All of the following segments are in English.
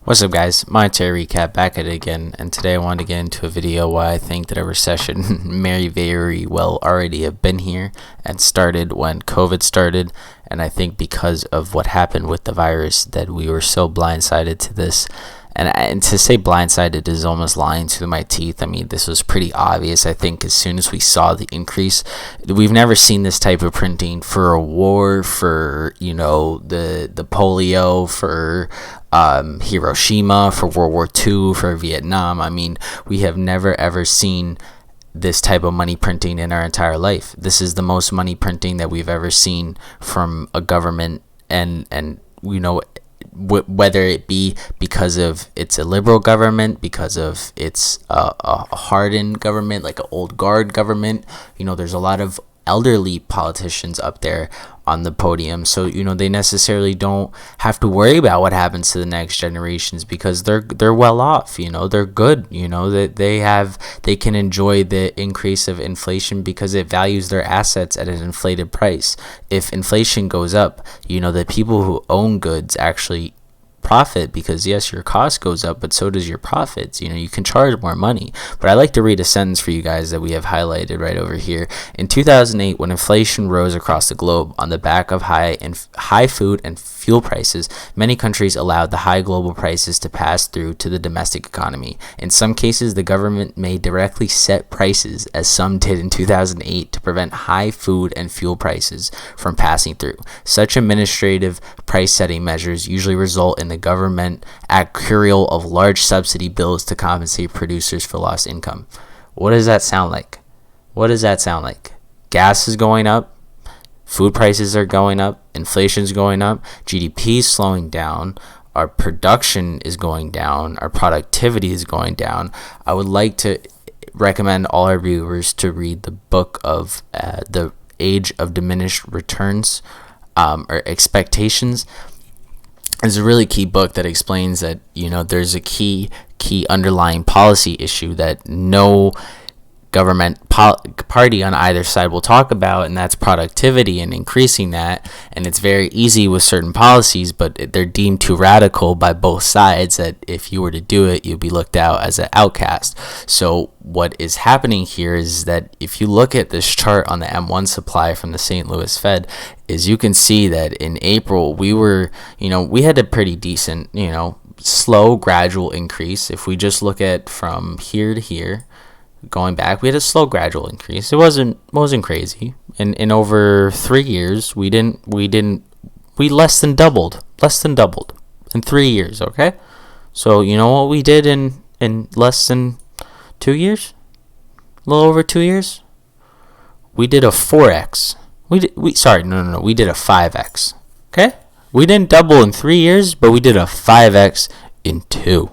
What's up, guys? Monetary recap back at it again, and today I wanted to get into a video why I think that a recession may very well already have been here and started when COVID started. And I think because of what happened with the virus that we were so blindsided to this. And to say blindsided is almost lying through my teeth. I mean, this was pretty obvious. I think as soon as we saw the increase, we've never seen this type of printing for a war, for, the polio, for Hiroshima, for World War II, for Vietnam. I mean, we have never ever seen this type of money printing in our entire life. This is the most money printing that we've ever seen from a government, and whether it be because of it's a liberal government, because of it's a hardened government, like an old guard government. There's a lot of elderly politicians up there on the podium, so they necessarily don't have to worry about what happens to the next generations because they're well off. They're good. That they can enjoy the increase of inflation because it values their assets at an inflated price. If inflation goes up, the people who own goods actually profit, because yes, your cost goes up, but so does your profits. You can charge more money. But I like to read a sentence for you guys that we have highlighted right over here. In 2008, when inflation rose across the globe on the back of high food and fuel prices, many countries allowed the high global prices to pass through to the domestic economy. In some cases, the government may directly set prices, as some did in 2008, to prevent high food and fuel prices from passing through. Such administrative price setting measures usually result in the government accrual of large subsidy bills to compensate producers for lost income. What does that sound like? Gas is going up, food prices are going up, inflation is going up, GDP is slowing down, our production is going down, our productivity is going down. I would like to recommend all our viewers to read the book of The Age of Diminished Returns or Expectations. It's a really key book that explains that there's a key underlying policy issue that no government party on either side will talk about, and that's productivity and increasing that. And it's very easy with certain policies, but they're deemed too radical by both sides that if you were to do it, you'd be looked out as an outcast. So what is happening here is that if you look at this chart on the M1 supply from the St. Louis Fed, is you can see that in April we were, we had a pretty decent, slow gradual increase. If we just look at from here to here, going back, we had a slow gradual increase. It wasn't crazy. In over 3 years, we less than doubled in 3 years. Okay, so you know what we did in less than 2 years, a little over 2 years, we did a 4x. We did a 5x. Okay, we didn't double in 3 years, but we did a 5x in 2.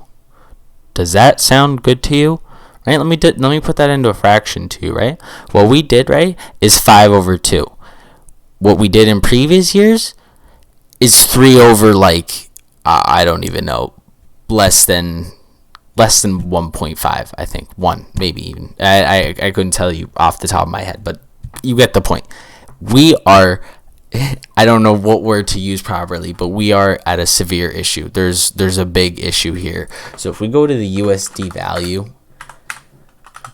Does that sound good to you? Right, let me put that into a fraction too, right? What we did, right, is 5 over 2. What we did in previous years is 3 over, I don't even know, less than 1.5, I think. 1, maybe even. I couldn't tell you off the top of my head, but you get the point. We are, I don't know what word to use properly, but we are at a severe issue. There's a big issue here. So if we go to the USD value,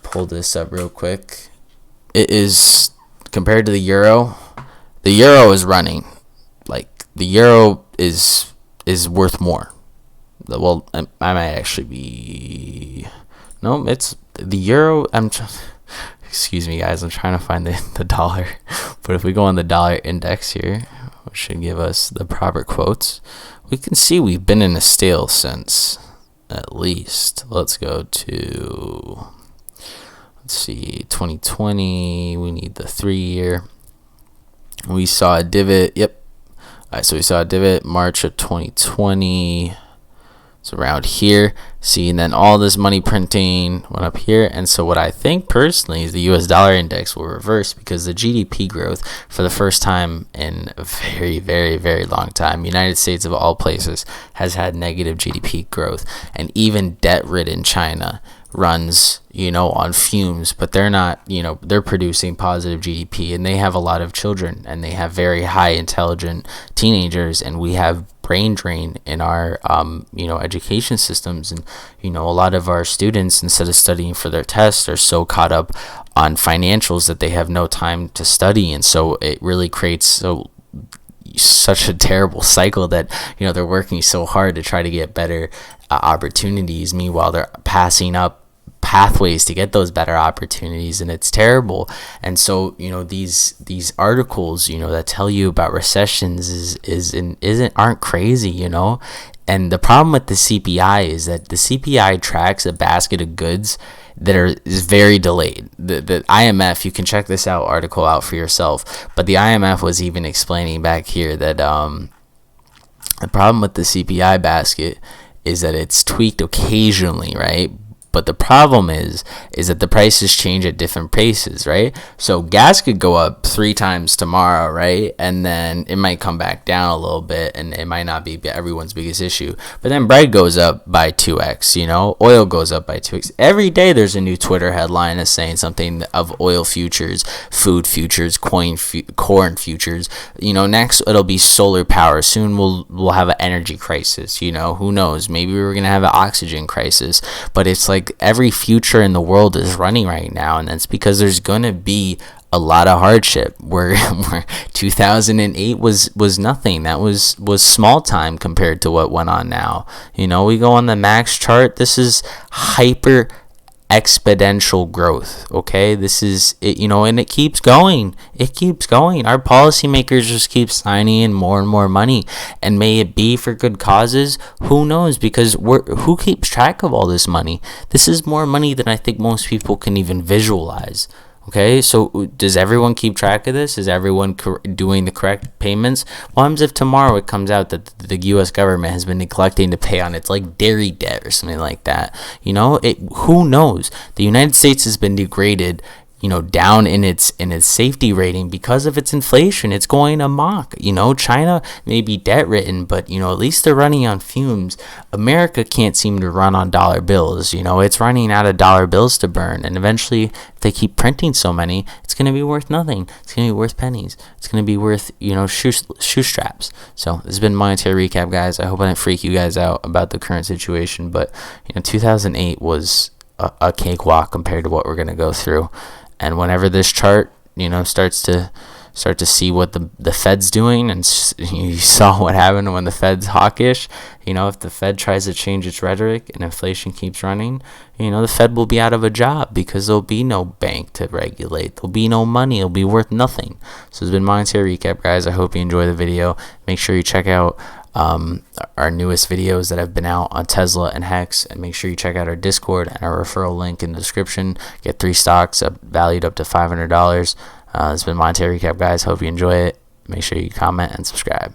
pull this up real quick. It is, compared to the euro is running, the euro is worth more. Well, I might actually be, no, it's the euro. Excuse me, guys, I'm trying to find the dollar. But if we go on the dollar index here, which should give us the proper quotes, we can see we've been in a stale since, at least, let's go to, let's see, 2020. We need the 3-year. We saw a divot. Yep. All right, so we saw a divot March of 2020. It's around here. See, and then all this money printing went up here. And so what I think personally is the US dollar index will reverse, because the GDP growth for the first time in a very, very, very long time, United States of all places, has had negative GDP growth. And even debt-ridden China runs, on fumes, but they're not, they're producing positive GDP, and they have a lot of children, and they have very high intelligent teenagers, and we have brain drain in our education systems. And a lot of our students, instead of studying for their tests, are so caught up on financials that they have no time to study. And so it really creates such a terrible cycle that they're working so hard to try to get better opportunities. Meanwhile, they're passing up pathways to get those better opportunities, and it's terrible. And so these articles that tell you about recessions aren't crazy. And the problem with the CPI is that the CPI tracks a basket of goods that is very delayed. The IMF, you can check this article out for yourself, but the IMF was even explaining back here that the problem with the CPI basket is that it's tweaked occasionally, right? But the problem is that the prices change at different paces, right? So gas could go up 3 times tomorrow, right? And then it might come back down a little bit, and it might not be everyone's biggest issue. But then bread goes up by 2x, oil goes up by 2x. Every day there's a new Twitter headline that's saying something of oil futures, food futures, corn futures. Next it'll be solar power. Soon we'll have an energy crisis. Who knows? Maybe we're gonna have an oxygen crisis. But it's like every future in the world is running right now, and that's because there's gonna be a lot of hardship. Where 2008 was nothing. That was small time compared to what went on now. We go on the max chart. This is hyper exponential growth. Okay, this is it, and it keeps going. Our policymakers just keep signing in more and more money, and may it be for good causes. Who knows? Because who keeps track of all this money? This is more money than I think most people can even visualize. Okay, so does everyone keep track of this? Is everyone doing the correct payments? What happens if tomorrow it comes out that the U.S. government has been neglecting to pay on its dairy debt or something like that? Who knows? The United States has been degraded, down in its safety rating because of its inflation. It's going amok. China may be debt ridden, but at least they're running on fumes. America can't seem to run on dollar bills. It's running out of dollar bills to burn, and eventually, if they keep printing so many, it's going to be worth nothing. It's going to be worth pennies. It's going to be worth shoe straps. So this has been Monetary Recap, guys. I hope I didn't freak you guys out about the current situation, but 2008 was a cakewalk compared to what we're going to go through. And whenever this chart, starts to see what the Fed's doing, and you saw what happened when the Fed's hawkish, if the Fed tries to change its rhetoric and inflation keeps running, the Fed will be out of a job because there'll be no bank to regulate. There'll be no money. It'll be worth nothing. So it's been Monetary Recap, guys. I hope you enjoy the video. Make sure you check out our newest videos that have been out on Tesla and Hex, and make sure you check out our Discord and our referral link in the description. Get 3 stocks valued up to $500. It's been Monetary Recap, guys. Hope you enjoy it. Make sure you comment and subscribe.